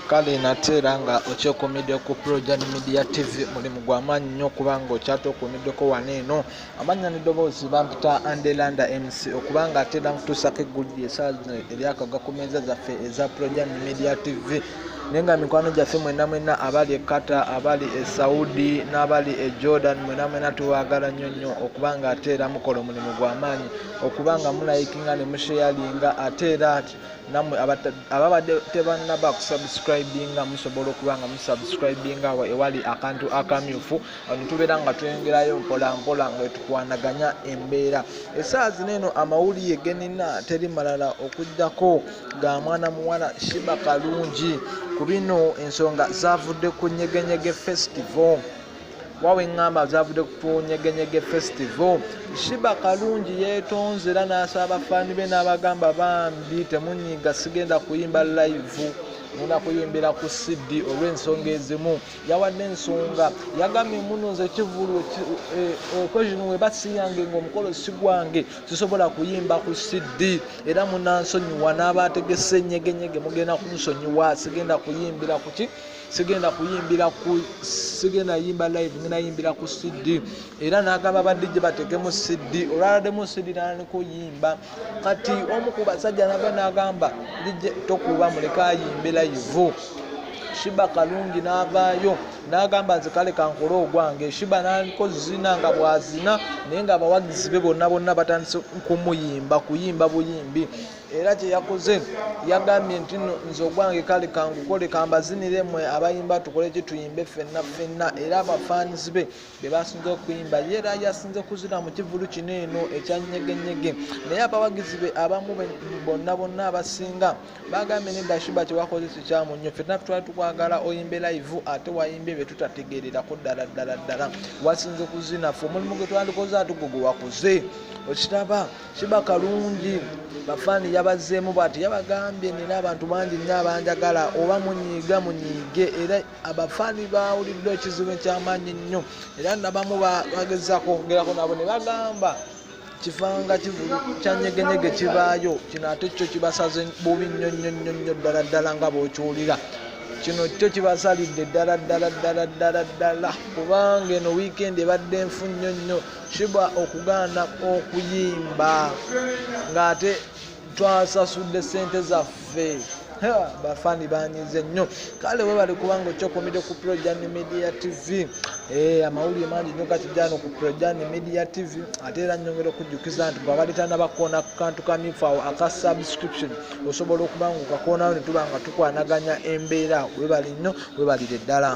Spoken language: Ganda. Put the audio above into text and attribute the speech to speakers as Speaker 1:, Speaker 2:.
Speaker 1: kale nateera nga okyekomedde ku Projan Media TV mulimu gw'amaanyi nnyo kubanga okyatokomeddeko wano eno amannya n'eddoboozi bampita Andelanda MC okubanga ateera mutuusako eggulire essaawa zino eryakaga ku meeza zaffe eza Projan Media TV nenga mikwano gyaffe mwenna abali e Qatar abali e Saudi n'abali e Jordan mwenna tuwaagala nnyo okubanga ateera mukola omulimu gw'amaanyi okubanga mulayikinga ne musharinga ateera namwe ababadde tebannaba kusubscribinga musobola okubanga musubscribinga ewali akantu akamyufu tubeera nga tweyongerayo mpola nga tukwanaganya embeera essaawa zino eno amawulire genina teri malala okuddako ga mwana muwala Shiba Kalungi ku bino ensonga zavudde ku Nyegenyege Festival wawe ngamba zavudde ku Nyegenyege Festival Shiba Kalungi yeetonze era n'asaba abafaani be n'abagamba bambi temunyiga sigenda kuyimba live nina kuyimbira ku CD olw'ensonga ezimu yawadde ensonga yagambye munoze ekivulu okwezino we basiyange ng'omukolo si gwange sisobola kuyimba ku CD era munansonyiwa n'abategese Nyegenyege mugenda kunsonyiwa sigenda kuyimbira ku ki sigenda yimba live ngena yimbira ku CD era n'agamba badije batekemu CD olwaladdemu CD nani kuyimba kati omu ku basajja n'agamba dije tokuba muleka yimbe live Shiba Kalungi n'avaayo n'agamba nze kale kankole ogwange Shiba naliko zina nga bwazina naye nga abawagizi be bonna batandise kumuyimba kuyimba buyimbi era kye yakoze yagambye nti nze ogwange kale kangukole kambazinire mwe abayimba tukole kye tuyimbe ffenna era abafaanizi be basinze okuyimba era yasinze kuzina mu kivulu kino eno ekya Nyegenyege naye abawagizi be abamu bonna abasinga bagambye nedda Shiba kye wakoze kikyamu nnyo ffenna twali tukwagala oyimbe live ate wayimbe bye tutategeererako ddala wasinze kuzina ffe omulimu gwe twalikoze ate gwe wakoze okitaba Shiba Kalungi bafaani yabazeemu bwati yabagambye nina abantu bangi nnyo abanjagala oba munyiige era abafaani bawulidde ekizibu ekyamaanyi nnyo era nabamu bagezaako okwongerako nabo ne bagamba kifanga kivulu kya Nyegenyege kibaayo kino ate kyo kibasaze bubi nnyo ddala nga bw'okiwulira kino kyo kibasalidde ddala kubanga eno wiikendi ebadde nfu nnyo Shiba okugaana okuyimba ng'ate twasasudde ssente zaffe bafaani banyize nnyo kale we bali kubanga okyokomedde ku Projan Media TV amawulire mangi nnyo gatijjano ku Projan Media TV ate era nnyongera okujjukiza nti bw'abali tannabakona kantu kamyufu awo aka subscription osobola okubanga okakoonawo ne tuba nga tukwanaganya embeera we bali nnyo we balire ddala.